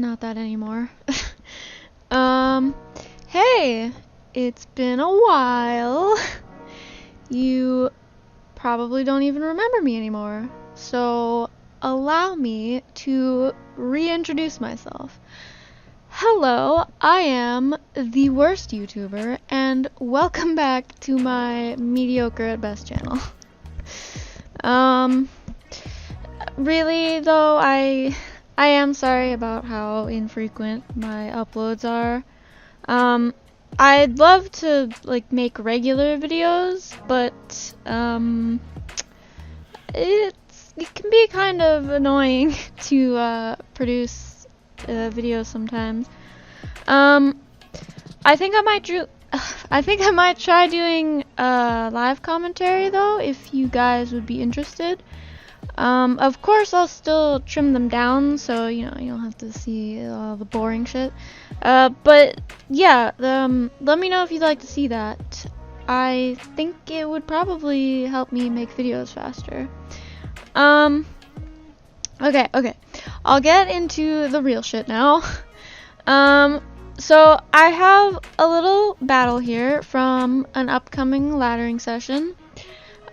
not that anymore. Hey, it's been a while. You probably don't even remember me anymore, so allow me to reintroduce myself. Hello, I am the worst YouTuber, and welcome back to my mediocre at best channel. Really though, I am sorry about how infrequent my uploads are. I'd love to make regular videos, but it can be kind of annoying to produce videos sometimes. I think I might try doing live commentary though, if you guys would be interested. Of course, I'll still trim them down, so you don't have to see all the boring shit. But yeah, let me know if you'd like to see that. I think it would probably help me make videos faster. Okay. I'll get into the real shit now. So I have a little battle here from an upcoming laddering session.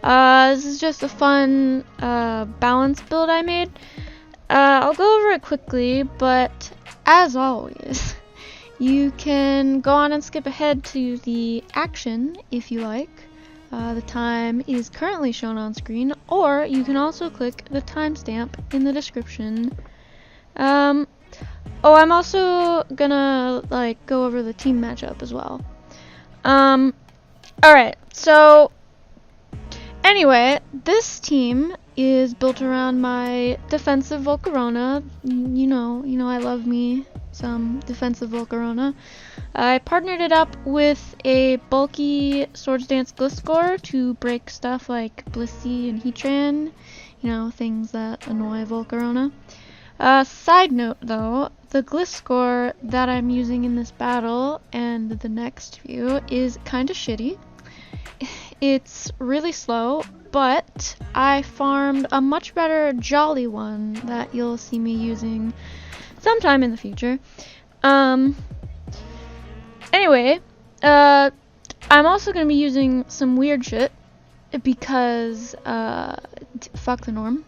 This is just a fun balance build I made. I'll go over it quickly, but as always, you can go on and skip ahead to the action if you like. The time is currently shown on screen, or you can also click the timestamp in the description. I'm also gonna go over the team matchup as well. Alright, so anyway, this team is built around my defensive Volcarona. You know I love me some defensive Volcarona. I partnered it up with a bulky Swords Dance Gliscor to break stuff like Blissey and Heatran, things that annoy Volcarona. Side note though, the Gliscor that I'm using in this battle and the next few is kinda shitty. It's really slow, but I farmed a much better Jolly one that you'll see me using sometime in the future. Anyway, I'm also going to be using some weird shit because, fuck the norm.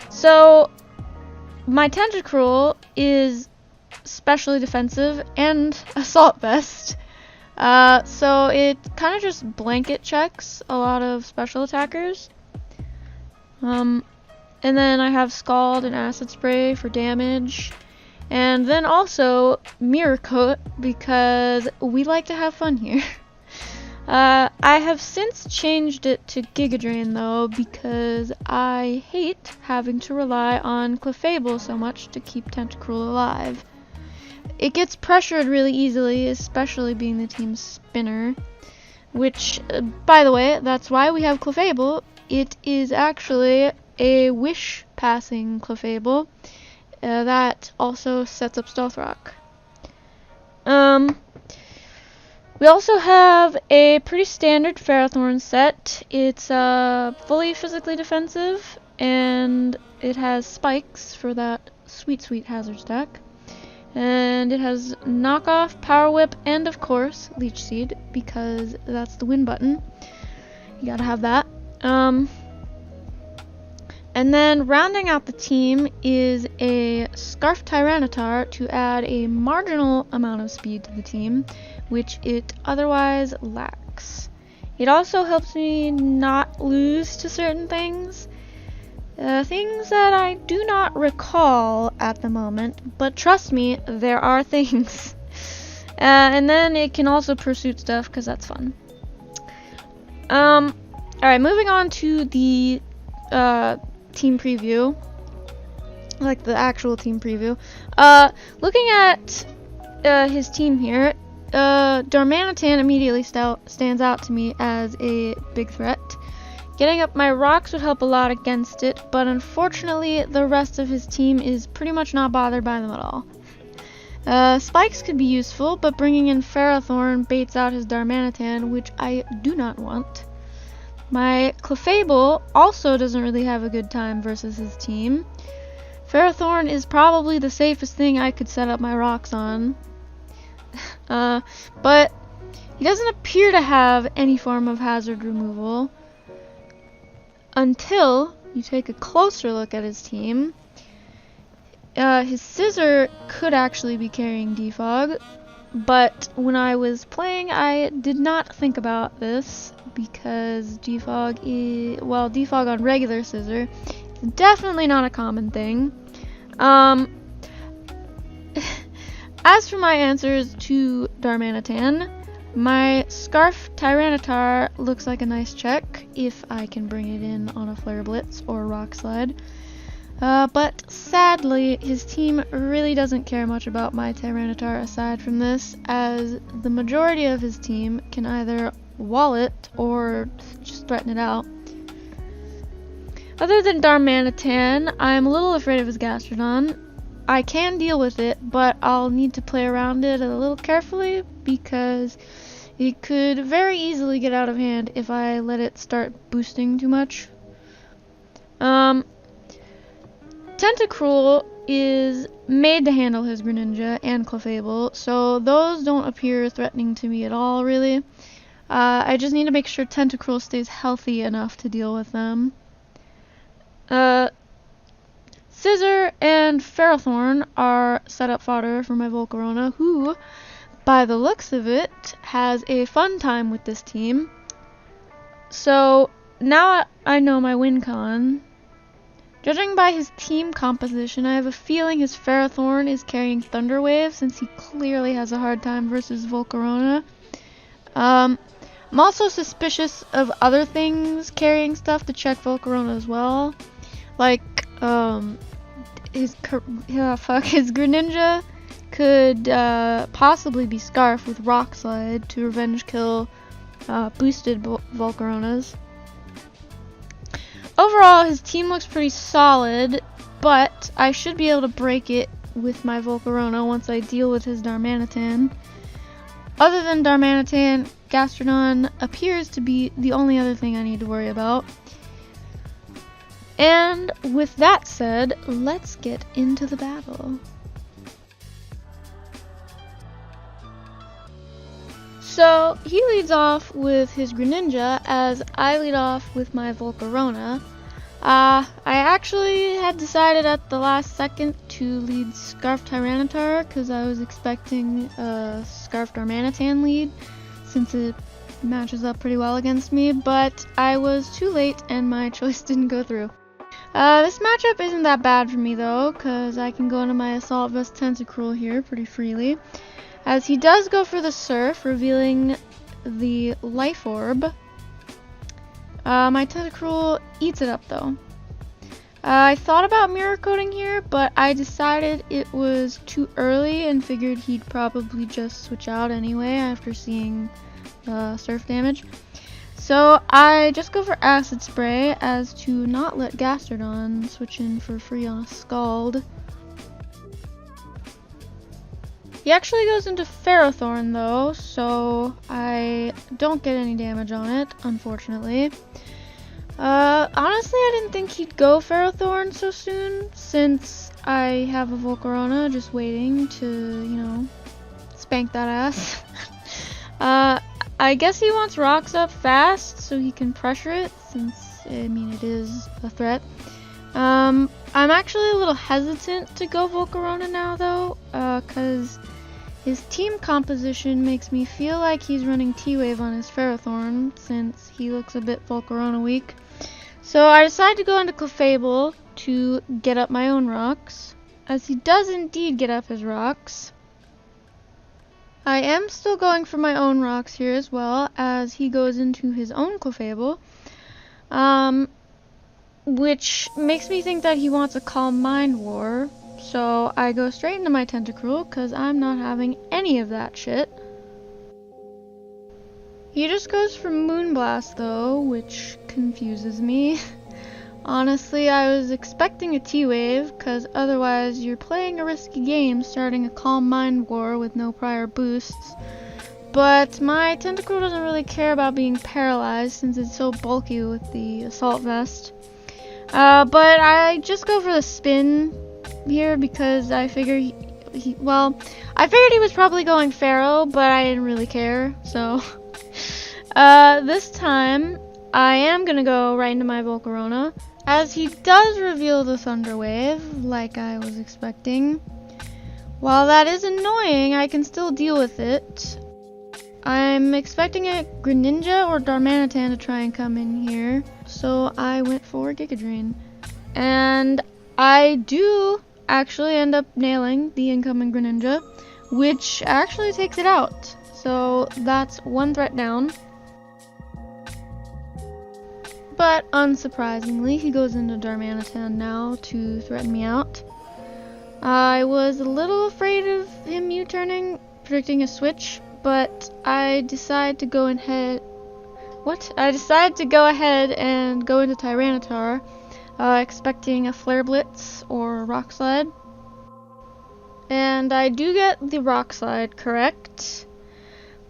So, my Tentacruel is specially defensive and Assault Vest. So it kind of just blanket checks a lot of special attackers. And then I have Scald and Acid Spray for damage. And then also Mirror Coat, because we like to have fun here. I have since changed it to Giga Drain though, because I hate having to rely on Clefable so much to keep Tentacruel alive. It gets pressured really easily, especially being the team's spinner, which, by the way, that's why we have Clefable. It is actually a wish passing Clefable that also sets up Stealth Rock. We also have a pretty standard Ferrothorn set. It's fully physically defensive, and it has spikes for that sweet hazard stack. And it has knockoff, power whip, and of course leech seed, because that's the win button. You gotta have that. And then rounding out the team is a Scarf Tyranitar to add a marginal amount of speed to the team, which it otherwise lacks. It also helps me not lose to certain things. Things that I do not recall at the moment, but trust me, there are things. And then it can also pursuit stuff, because that's fun. Alright, moving on to the team preview. The actual team preview. Looking at his team here, Darmanitan immediately stands out to me as a big threat. Getting up my rocks would help a lot against it, but unfortunately the rest of his team is pretty much not bothered by them at all. Spikes could be useful, but bringing in Ferrothorn baits out his Darmanitan, which I do not want. My Clefable also doesn't really have a good time versus his team. Ferrothorn is probably the safest thing I could set up my rocks on. But he doesn't appear to have any form of hazard removal until you take a closer look at his team. His Scissor could actually be carrying Defog, but when I was playing, I did not think about this because Defog on regular Scissor is definitely not a common thing. As for my answers to Darmanitan, my Scarf Tyranitar looks like a nice check if I can bring it in on a Flare Blitz or Rock Slide. But sadly, his team really doesn't care much about my Tyranitar aside from this, as the majority of his team can either wall it or just threaten it out. Other than Darmanitan, I'm a little afraid of his Gastrodon. I can deal with it, but I'll need to play around it a little carefully because it could very easily get out of hand if I let it start boosting too much. Tentacruel is made to handle his Greninja and Clefable, so those don't appear threatening to me at all, really. I just need to make sure Tentacruel stays healthy enough to deal with them. Scissor and Ferrothorn are setup fodder for my Volcarona, who, by the looks of it, has a fun time with this team. So, now I know my win con. Judging by his team composition, I have a feeling his Ferrothorn is carrying Thunder Wave, since he clearly has a hard time versus Volcarona. I'm also suspicious of other things carrying stuff to check Volcarona as well. Like, his Greninja could possibly be Scarf with Rock Slide to revenge kill boosted Volcaronas. Overall, his team looks pretty solid, but I should be able to break it with my Volcarona once I deal with his Darmanitan. Other than Darmanitan, Gastrodon appears to be the only other thing I need to worry about. And with that said, let's get into the battle. So, he leads off with his Greninja, as I lead off with my Volcarona. I actually had decided at the last second to lead Scarf Tyranitar, because I was expecting a Scarf Darmanitan lead, since it matches up pretty well against me, but I was too late and my choice didn't go through. This matchup isn't that bad for me though, because I can go into my Assault Vest Tentacruel here pretty freely, as he does go for the Surf, revealing the Life Orb. My Tentacruel eats it up though. I thought about Mirror Coating here, but I decided it was too early and figured he'd probably just switch out anyway after seeing Surf damage. So I just go for Acid Spray as to not let Gastrodon switch in for free on a Scald. He actually goes into Ferrothorn though, so I don't get any damage on it, unfortunately. Honestly, I didn't think he'd go Ferrothorn so soon, since I have a Volcarona just waiting to, you know, spank that ass. I guess he wants rocks up fast so he can pressure it, since, I mean, it is a threat. I'm actually a little hesitant to go Volcarona now though, cause his team composition makes me feel like he's running T-Wave on his Ferrothorn, since he looks a bit Volcarona weak. So I decided to go into Clefable to get up my own rocks, as he does indeed get up his rocks. I am still going for my own rocks here as well, as he goes into his own Clefable, which makes me think that he wants a Calm Mind War. So I go straight into my Tentacruel, because I'm not having any of that shit. He just goes for Moonblast though, which confuses me. Honestly, I was expecting a T-Wave, because otherwise you're playing a risky game starting a Calm Mind War with no prior boosts. But my Tentacruel doesn't really care about being paralyzed, since it's so bulky with the Assault Vest. But I just go for the Spin, here because I figured I figured he was probably going Pharaoh, but I didn't really care, so this time I am gonna go right into my Volcarona, as he does reveal the Thunder Wave, like I was expecting. While that is annoying, I can still deal with it. I'm expecting a Greninja or Darmanitan to try and come in here, so I went for Giga Drain. And I do actually end up nailing the incoming Greninja, which actually takes it out. So that's one threat down. But unsurprisingly, he goes into Darmanitan now to threaten me out. I was a little afraid of him U-turning, predicting a switch, but I decided to go ahead and go into Tyranitar, expecting a Flare Blitz or a Rock Slide. And I do get the Rock Slide correct.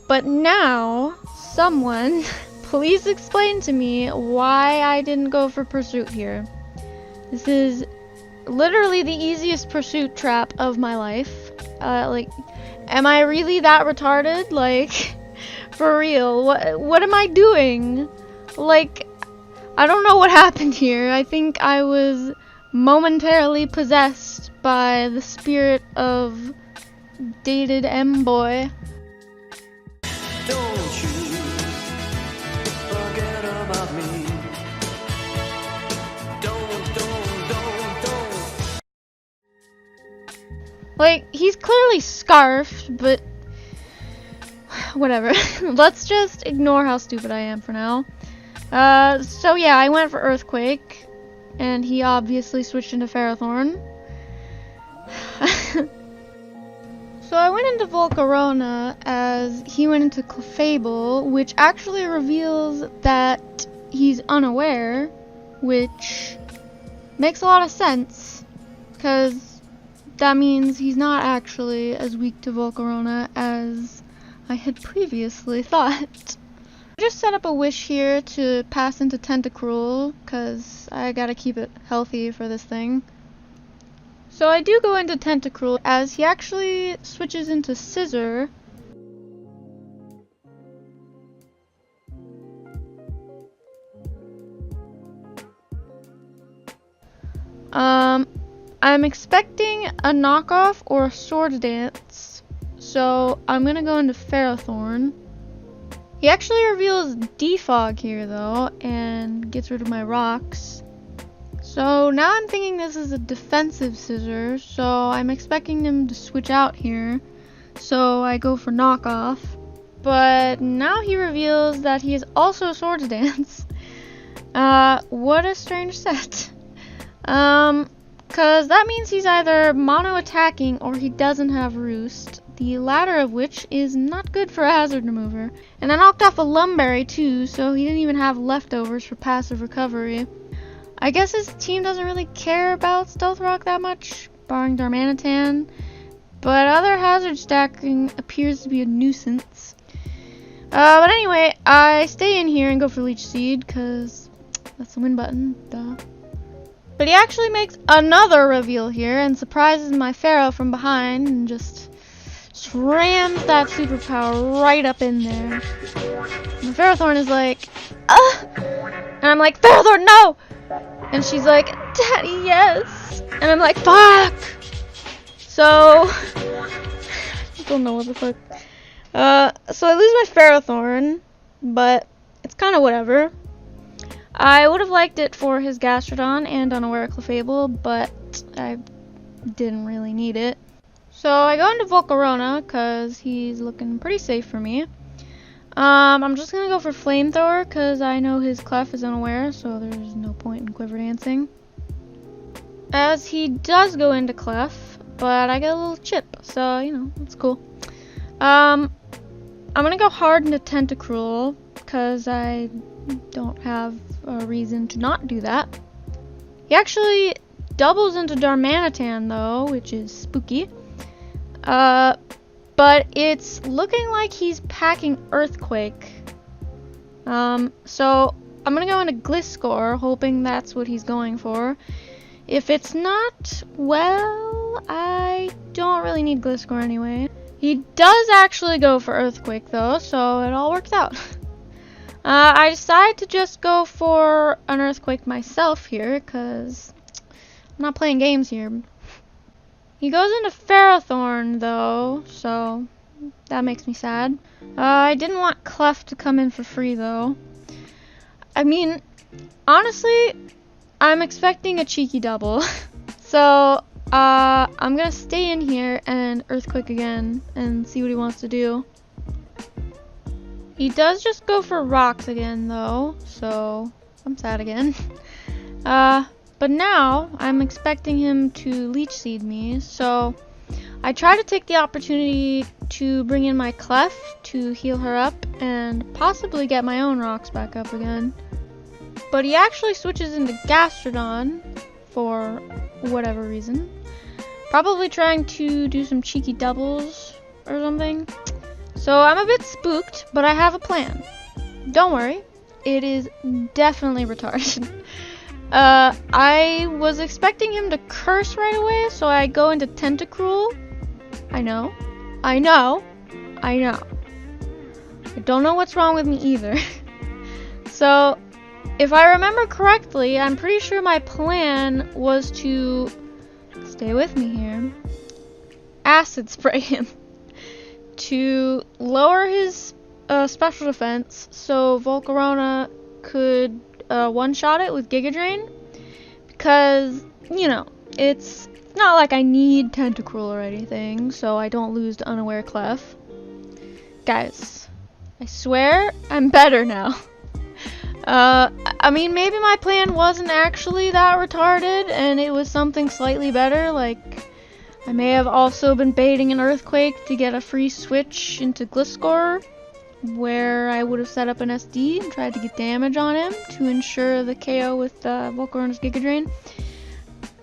But now, someone, please explain to me why I didn't go for Pursuit here. This is literally the easiest Pursuit trap of my life. Like, am I really that retarded? Like, for real, what am I doing? Like, I don't know what happened here. I think I was momentarily possessed by the spirit of dated M-boy. Don't you forget about me. Don't. Like, he's clearly scarfed, but whatever. Let's just ignore how stupid I am for now. So yeah, I went for Earthquake, and he obviously switched into Ferrothorn. So I went into Volcarona as he went into Clefable, which actually reveals that he's unaware, which makes a lot of sense, because that means he's not actually as weak to Volcarona as I had previously thought. I just set up a wish here to pass into Tentacruel, because I gotta keep it healthy for this thing. So I do go into Tentacruel as he actually switches into Scissor. I'm expecting a knockoff or a Sword Dance, so I'm gonna go into Ferrothorn. He actually reveals Defog here though, and gets rid of my rocks. So now I'm thinking this is a defensive Scissor, so I'm expecting him to switch out here. So I go for knockoff. But now he reveals that he is also Swords Dance. What a strange set. Cause that means he's either mono attacking or he doesn't have Roost. The latter of which is not good for a hazard remover. And I knocked off a Lumberry too, so he didn't even have leftovers for passive recovery. I guess his team doesn't really care about Stealth Rock that much, barring Darmanitan, but other hazard stacking appears to be a nuisance. But anyway, I stay in here and go for Leech Seed, because that's the win button, duh. But he actually makes another reveal here and surprises my Pharaoh from behind and just rams that superpower right up in there. And the Ferrothorn is like, and I'm like, Ferrothorn, no! And she's like, Daddy, yes! And I'm like, fuck! So, I don't know what the fuck. So I lose my Ferrothorn, but it's kind of whatever. I would have liked it for his Gastrodon and Unaware Clefable, but I didn't really need it. So I go into Volcarona, because he's looking pretty safe for me. I'm just going to go for Flamethrower, because I know his Clef is unaware, so there's no point in Quiver Dancing. As he does go into Clef, but I get a little chip, so, you know, it's cool. I'm going to go hard into Tentacruel, because I don't have a reason to not do that. He actually doubles into Darmanitan, though, which is spooky. But it's looking like he's packing Earthquake. So I'm gonna go into Gliscor, hoping that's what he's going for. If it's not, well, I don't really need Gliscor anyway. He does actually go for Earthquake though, so it all works out. I decided to just go for an Earthquake myself here, because I'm not playing games here. He goes into Ferrothorn though, so that makes me sad. I didn't want Clef to come in for free though. I mean, honestly, I'm expecting a cheeky double. So, I'm gonna stay in here and Earthquake again and see what he wants to do. He does just go for rocks again though, so I'm sad again. But now I'm expecting him to Leech Seed me, so I try to take the opportunity to bring in my Clef to heal her up and possibly get my own rocks back up again. But he actually switches into Gastrodon for whatever reason. Probably trying to do some cheeky doubles or something. So I'm a bit spooked, but I have a plan. Don't worry, it is definitely retarded. I was expecting him to curse right away, so I go into Tentacruel. I know. I don't know what's wrong with me either. So, if I remember correctly, I'm pretty sure my plan was to stay with me here. Acid spray him to lower his special defense so Volcarona could one-shot it with Giga Drain, because, you know, it's not like I need Tentacruel or anything, so I don't lose to Unaware Clef. Guys, I swear I'm better now. I mean, maybe my plan wasn't actually that retarded, and it was something slightly better, like I may have also been baiting an Earthquake to get a free switch into Gliscor, where I would have set up an SD and tried to get damage on him to ensure the KO with Volcarona's Giga Drain.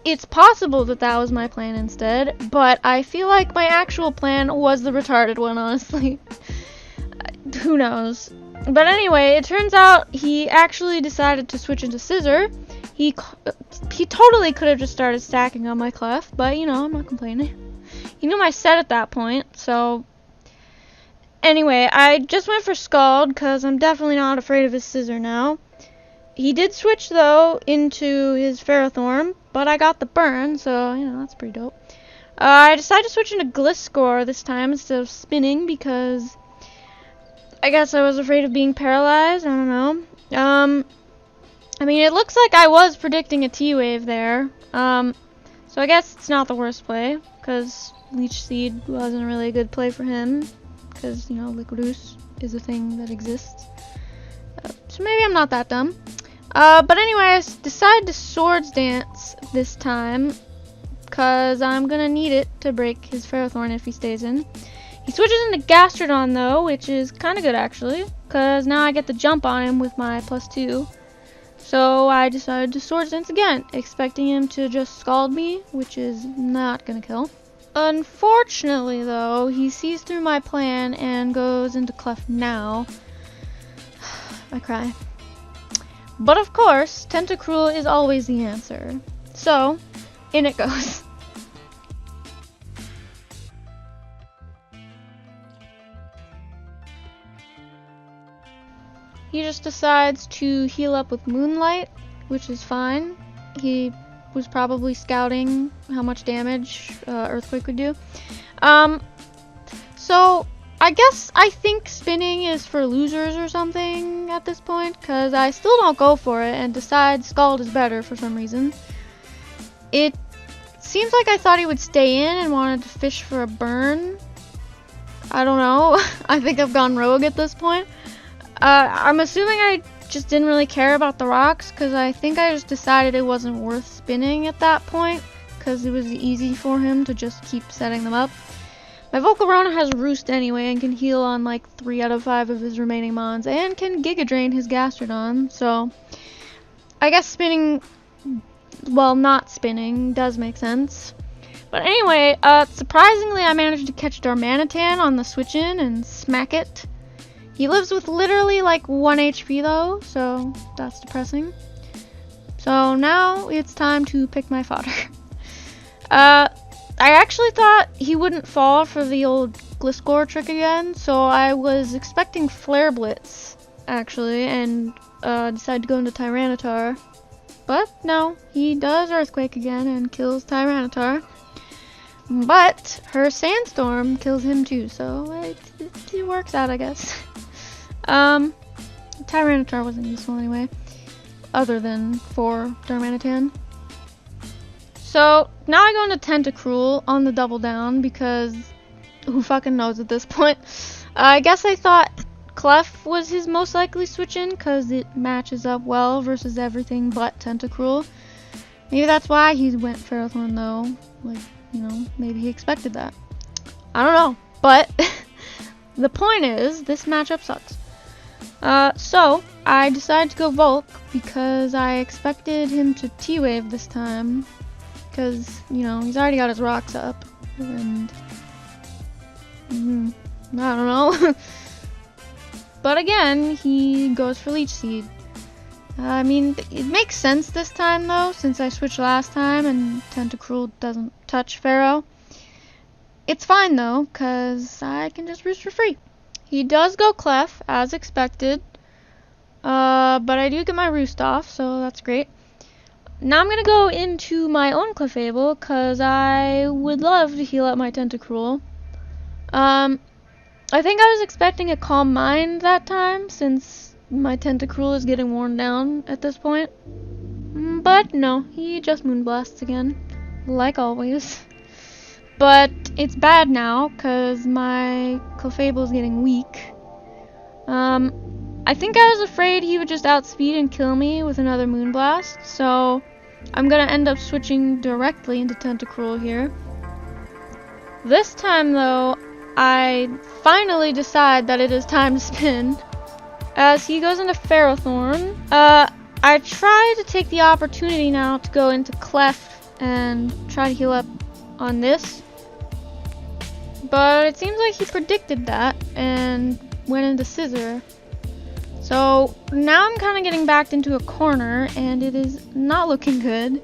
It's possible that that was my plan instead, but I feel like my actual plan was the retarded one, honestly. Who knows? But anyway, it turns out he actually decided to switch into Scissor. He totally could have just started stacking on my Clef, but you know, I'm not complaining. He knew my set at that point, so anyway, I just went for Scald because I'm definitely not afraid of his Scissor now. He did switch though into his Ferrothorn, but I got the burn, so you know, that's pretty dope. I decided to switch into Gliscor this time instead of spinning because I guess I was afraid of being paralyzed. I don't know. I mean, it looks like I was predicting a T-Wave there. So I guess it's not the worst play, because Leech Seed wasn't really a good play for him, because, you know, Liquidus is a thing that exists. So maybe I'm not that dumb. But anyway, I decided to Swords Dance this time, because I'm going to need it to break his Ferrothorn if he stays in. He switches into Gastrodon though, which is kind of good actually, because now I get the jump on him with my +2. So I decided to Swords Dance again, expecting him to just Scald me, which is not going to kill. Unfortunately though, he sees through my plan and goes into Clef now. I cry. But of course, Tentacruel is always the answer. So, in it goes. He just decides to heal up with Moonlight, which is fine. He was probably scouting how much damage Earthquake would do. So I think spinning is for losers or something at this point, because I still don't go for it and decide Scald is better for some reason. It seems like I thought he would stay in and wanted to fish for a burn. I don't know. I think I've gone rogue at this point. I'm assuming I just didn't really care about the rocks, because I think I just decided it wasn't worth spinning at that point, because it was easy for him to just keep setting them up. My Volcarona has Roost anyway and can heal on like 3 out of 5 of his remaining mons, and can Giga Drain his Gastrodon, so I guess spinning, well, not spinning does make sense. But anyway, surprisingly I managed to catch Darmanitan on the switch in and smack it. He lives with literally like 1 HP though, so that's depressing. So now it's time to pick my fodder. I actually thought he wouldn't fall for the old Gliscor trick again, so I was expecting Flare Blitz, actually, and decided to go into Tyranitar. But no, he does Earthquake again and kills Tyranitar. But her Sandstorm kills him too, so it works out, I guess. Tyranitar wasn't useful anyway, other than for Darmanitan. So now I go into Tentacruel on the double down because who fucking knows at this point. I guess I thought Clef was his most likely switch in because it matches up well versus everything but Tentacruel. Maybe that's why he went Ferrothorn though. Like, you know, maybe he expected that. I don't know. But the point is, this matchup sucks. So I decided to go Volk because I expected him to T-Wave this time. Because, you know, he's already got his rocks up. And I don't know. But again, he goes for Leech Seed. I mean, it makes sense this time though, since I switched last time and Tentacruel doesn't touch Pharaoh. It's fine though, because I can just roost for free. He does go Clef, as expected. But I do get my roost off, so that's great. Now I'm going to go into my own Clefable, because I would love to heal up my Tentacruel. I think I was expecting a Calm Mind that time, since my Tentacruel is getting worn down at this point. But no, he just Moonblasts again, like always. But it's bad now, because my Clefable is getting weak. I think I was afraid he would just outspeed and kill me with another Moonblast, so I'm going to end up switching directly into Tentacruel here. This time, though, I finally decide that it is time to spin, as he goes into Ferrothorn. I try to take the opportunity now to go into Clef and try to heal up on this, but it seems like he predicted that and went into Scissor. So now I'm kind of getting backed into a corner, and it is not looking good.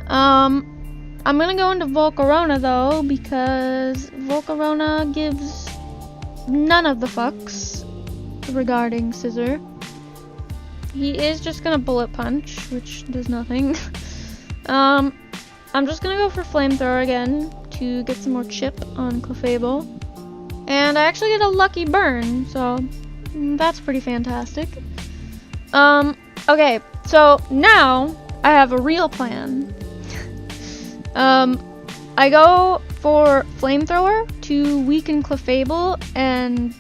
I'm gonna go into Volcarona though, because Volcarona gives none of the fucks regarding Scissor. He is just gonna Bullet Punch, which does nothing. I'm just gonna go for Flamethrower again to get some more chip on Clefable. And I actually get a lucky burn, so that's pretty fantastic. Okay, so now I have a real plan. I go for Flamethrower to weaken Clefable and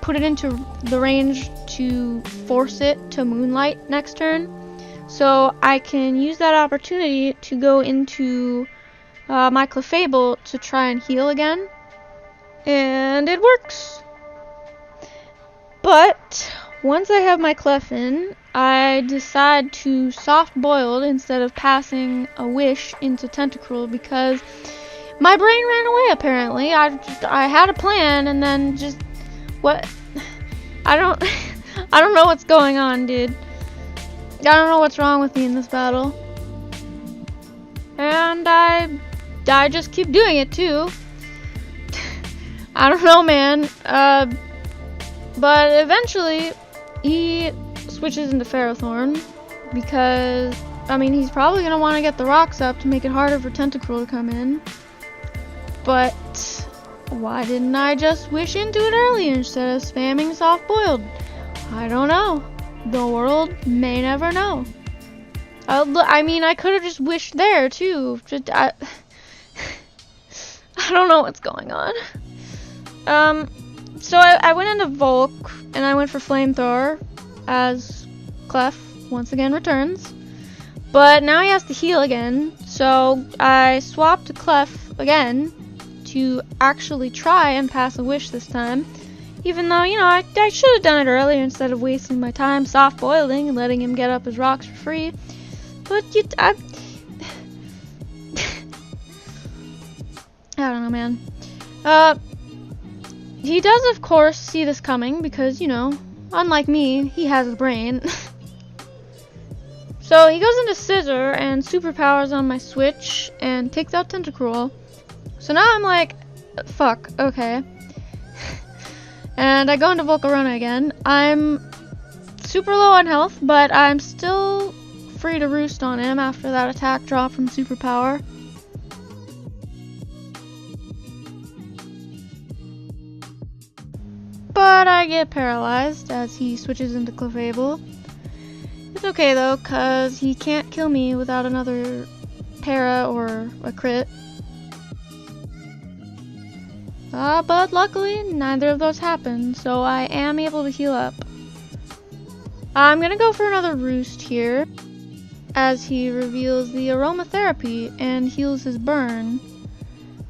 put it into the range to force it to Moonlight next turn. So I can use that opportunity to go into my Clefable to try and heal again. And it works. But once I have my Clef in, I decide to soft boiled instead of passing a wish into Tentacruel because my brain ran away apparently. I had a plan and then just what I don't know what's going on, dude. I don't know what's wrong with me in this battle. And I just keep doing it too. I don't know, man. But eventually, he switches into Ferrothorn because, I mean, he's probably going to want to get the rocks up to make it harder for Tentacruel to come in. But why didn't I just wish into it earlier instead of spamming soft boiled? I don't know. The world may never know. I mean, I could have just wished there too. I don't know what's going on. So I went into Volk, and I went for Flamethrower, as Clef once again returns. But now he has to heal again, so I swapped to Clef again to actually try and pass a wish this time. Even though, you know, I should have done it earlier instead of wasting my time soft-boiling and letting him get up his rocks for free. But I don't know, man. He does, of course, see this coming because, you know, unlike me, he has a brain. So So he goes into Scissor and superpowers on my switch and takes out Tentacruel. So now I'm like, fuck, okay. And I go into Volcarona again. I'm super low on health, but I'm still free to roost on him after that attack drop from superpower. But I get paralyzed as he switches into Clefable. It's okay though, cause he can't kill me without another para or a crit. But luckily, neither of those happened, so I am able to heal up. I'm gonna go for another roost here, as he reveals the aromatherapy and heals his burn.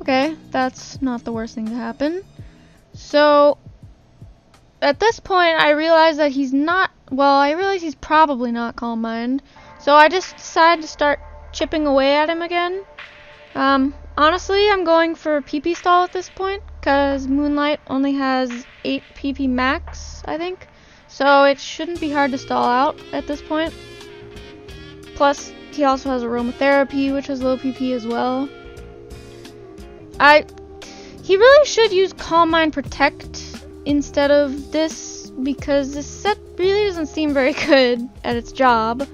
Okay, that's not the worst thing to happen. So, at this point, I realize that he's not, well, I realize he's probably not Calm Mind, so I just decide to start chipping away at him again. Honestly, I'm going for PP stall at this point, because Moonlight only has 8 PP max, I think, so it shouldn't be hard to stall out at this point. Plus, he also has aromatherapy, which has low PP as well. He really should use Calm Mind Protect instead of this, because this set really doesn't seem very good at its job.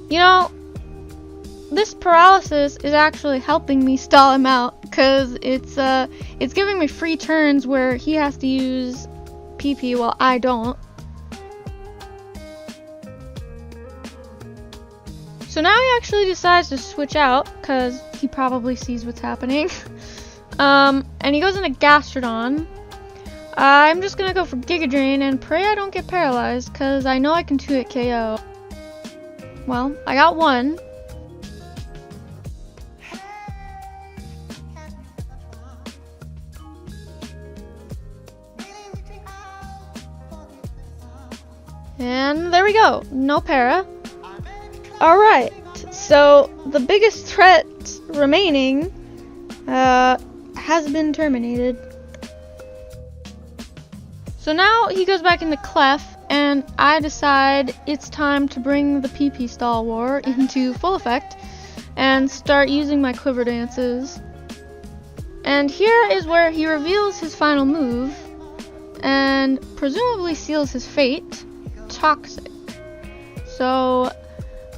You know, this paralysis is actually helping me stall him out, because it's giving me free turns where he has to use PP while I don't. So now he actually decides to switch out, because he probably sees what's happening. And he goes into Gastrodon. I'm just gonna go for Giga Drain and pray I don't get paralyzed, because I know I can 2-hit KO. Well, I got one. And there we go, no para. Alright, so the biggest threat remaining has been terminated. So now he goes back into Clef, and I decide it's time to bring the PP stall war into full effect and start using my quiver dances. And here is where he reveals his final move and presumably seals his fate, Toxic. So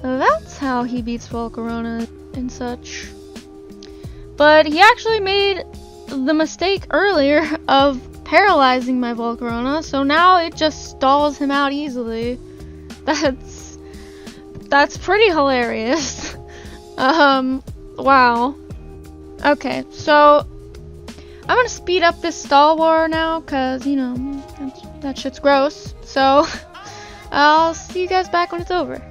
that's how he beats Volcarona and such. But he actually made the mistake earlier of paralyzing my Volcarona, so now it just stalls him out easily. That's pretty hilarious. Wow. Okay, so I'm gonna speed up this stall war now, cause you know that shit's gross. So I'll see you guys back when it's over.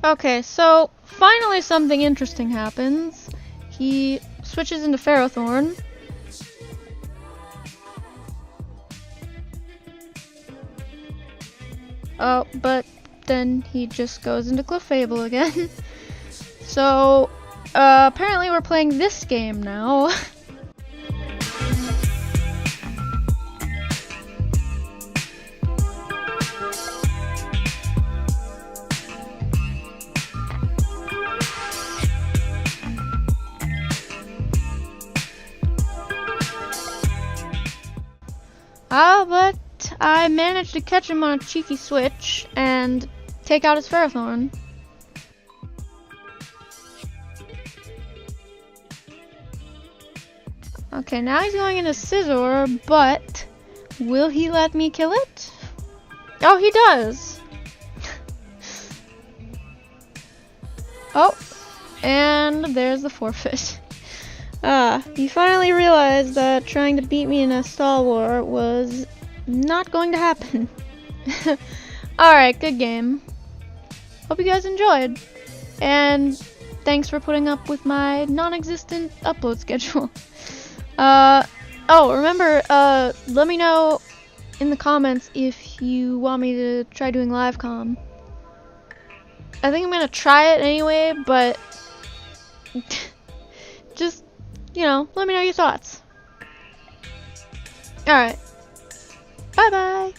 Okay, so finally something interesting happens. He switches into Ferrothorn. But then he just goes into Clefable again. So apparently we're playing this game now. But I managed to catch him on a cheeky switch and take out his Ferrothorn. Okay, now he's going into Scizor, but will he let me kill it? Oh, he does! Oh, and there's the forfeit. He finally realized that trying to beat me in a stall war was not going to happen. Alright, good game. Hope you guys enjoyed. And thanks for putting up with my non-existent upload schedule. Oh, remember, let me know in the comments if you want me to try doing live comm. I think I'm gonna try it anyway, but just, you know, let me know your thoughts. Alright. Bye bye.